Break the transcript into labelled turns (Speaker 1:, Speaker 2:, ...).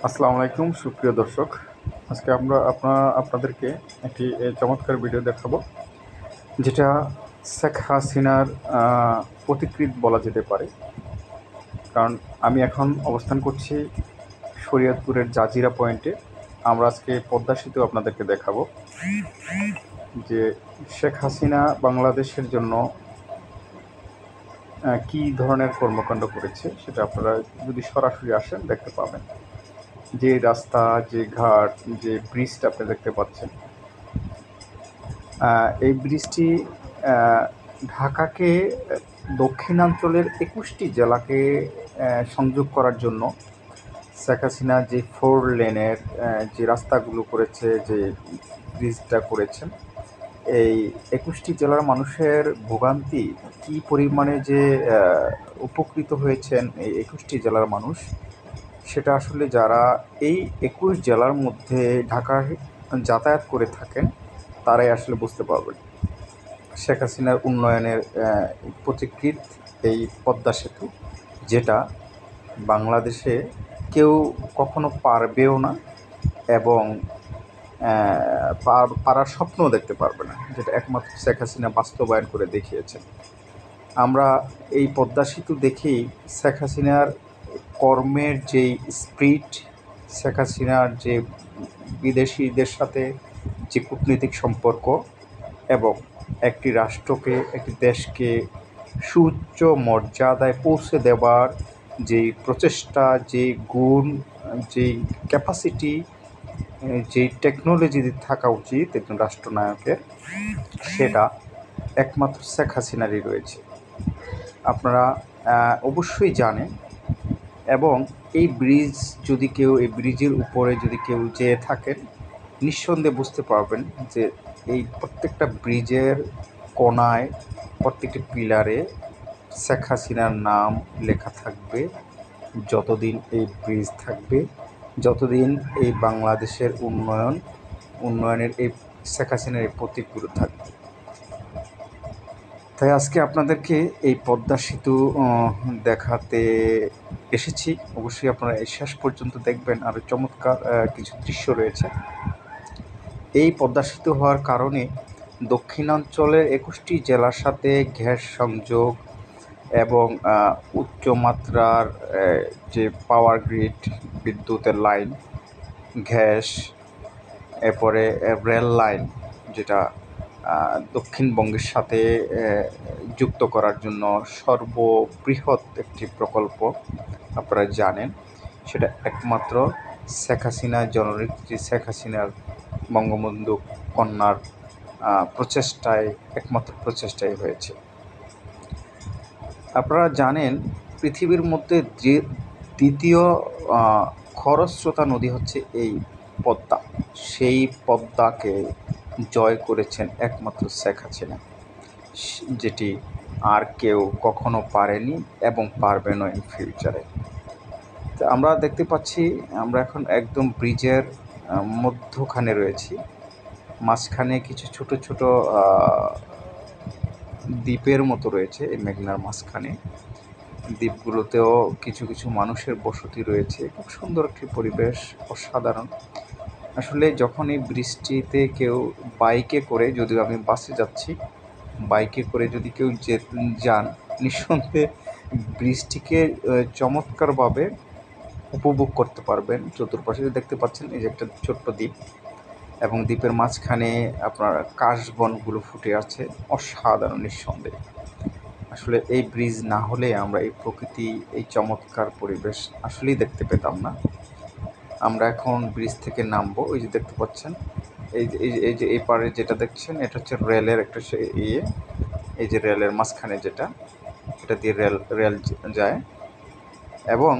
Speaker 1: আসসালামু আলাইকুম সুপ্রিয় দর্শক। আজকে আমরা আপনাদেরকে একটি চমৎকার ভিডিও দেখাবো, যেটা শেখ হাসিনার প্রতিকৃত বলা যেতে পারে। কারণ আমি এখন অবস্থান করছি শরীয়তপুরের জাজিরা পয়েন্টে। আমরা আজকে পদ্মা সেতু আপনাদেরকে দেখাবো, যে শেখ হাসিনা বাংলাদেশের জন্য কী ধরনের কর্মকাণ্ড করেছে, সেটা আপনারা যদি সরাসরি আসেন দেখতে পাবেন। যে রাস্তা, যে ঘাট, যে ব্রিজটা আপনি দেখতে পাচ্ছেন, এই ব্রিজটি ঢাকাকে দক্ষিণাঞ্চলের ২১টি জেলাকে সংযোগ করার জন্য শেখ হাসিনা যে 4 লেনের যে রাস্তাগুলো করেছে, যে ব্রিজটা করেছেন, এই ২১টি জেলার মানুষের ভোগান্তি কী পরিমাণে যে উপকৃত হয়েছেন এই ২১টি জেলার মানুষ, সেটা আসলে যারা এই ২১ জেলার মধ্যে ঢাকায় যাতায়াত করে থাকেন তারাই আসলে বুঝতে পারবেন। শেখ হাসিনার উন্নয়নের পথিকৃৎ এই পদ্মা সেতু, যেটা বাংলাদেশে কেউ কখনো পারবেও না এবং পারার স্বপ্নও দেখতে পারবে না, যেটা একমাত্র শেখ হাসিনা বাস্তবায়ন করে দেখিয়েছেন। আমরা এই পদ্মা সেতু দেখেই শেখ হাসিনার কর্মের যেই স্পিরিট, শেখ হাসিনার যে বিদেশিদের সাথে যে কূটনৈতিক সম্পর্ক এবং একটি রাষ্ট্রকে, একটি দেশকে সুউচ্চ মর্যাদায় পৌঁছে দেওয়ার যেই প্রচেষ্টা, যেই গুণ, যেই ক্যাপাসিটি, যেই টেকনোলজি থাকা উচিত একজন রাষ্ট্রনায়কের, সেটা একমাত্র শেখ হাসিনারই রয়েছে। আপনারা অবশ্যই জানেন। এবং এই ব্রিজের উপরে যদি কেউ যেয়ে থাকেন, নিঃসন্দেহে বুঝতে পারবেন যে এই প্রত্যেকটা ব্রিজের কোণায়, প্রত্যেকটি পিলারে শেখ হাসিনার নাম লেখা থাকবে। যতদিন এই ব্রিজ থাকবে, যতদিন এই বাংলাদেশের উন্নয়নের এই শেখ হাসিনার এই প্রতীকগুলো থাকবে। তাই আজকে আপনাদেরকে এই পদ্মা সেতু দেখাতে এসেছি। অবশ্যই আপনারা এই শেষ পর্যন্ত দেখবেন, আরও চমৎকার কিছু দৃশ্য রয়েছে। এই পদ্মা সেতু হওয়ার কারণে দক্ষিণাঞ্চলের ২১টি জেলার সাথে গ্যাস সংযোগ এবং উচ্চমাত্রার যে পাওয়ার গ্রিড, বিদ্যুতের লাইন, গ্যাস, এরপরে রেল লাইন, যেটা দক্ষিণবঙ্গের সাথে যুক্ত করার জন্য সর্ববৃহৎ একটি প্রকল্প আপনারা জানেন, সেটা একমাত্র শেখ হাসিনা, জননেত্রী শেখ হাসিনার বঙ্গবন্ধু কন্যার একমাত্র প্রচেষ্টায় হয়েছে। আপনারা জানেন, পৃথিবীর মধ্যে যে দ্বিতীয় খরস্রোতা নদী হচ্ছে এই পদ্মা। সেই পদ্মাকে জয় করেছেন একমাত্র শেখ হাসিনা, যেটি আর কেউ কখনো পারেনি এবং পারবে না ইন ফিউচারে। তো আমরা দেখতে পাচ্ছি, আমরা এখন একদম ব্রিজের মধ্যখানে রয়েছি। মাঝখানে কিছু ছোট ছোট দ্বীপের মতো রয়েছে। এই মেঘনার মাঝখানে দ্বীপগুলোতেও কিছু কিছু মানুষের বসতি রয়েছে। খুব সুন্দর একটি পরিবেশ, অসাধারণ। আসলে যখন এই বৃষ্টিতে কেউ বাইকে করে, যদিও আমি বাসে যাচ্ছি, বাইকে করে যদি কেউ যান, নিঃসন্দেহে বৃষ্টিকে চমৎকারভাবে উপভোগ করতে পারবেন। চতুর্পাশে দেখতে পাচ্ছেন এই যে একটা ছোট্ট দ্বীপ, এবং দ্বীপের মাঝখানে আপনার কাশবনগুলো ফুটে আছে, অসাধারণ নিঃসন্দেহে। আসলে এই ব্রিজ না হলে আমরা এই প্রকৃতি, এই চমৎকার পরিবেশ আসলেই দেখতে পেতাম না। আমরা এখন ব্রিজ থেকে নামবো। ওই যে দেখতে পাচ্ছেন, এই যে এই পারে যেটা দেখছেন, এটা হচ্ছে রেলের একটা এই যে রেলের মাঝখানে যেটা, এটা দিয়ে রেল যায়। এবং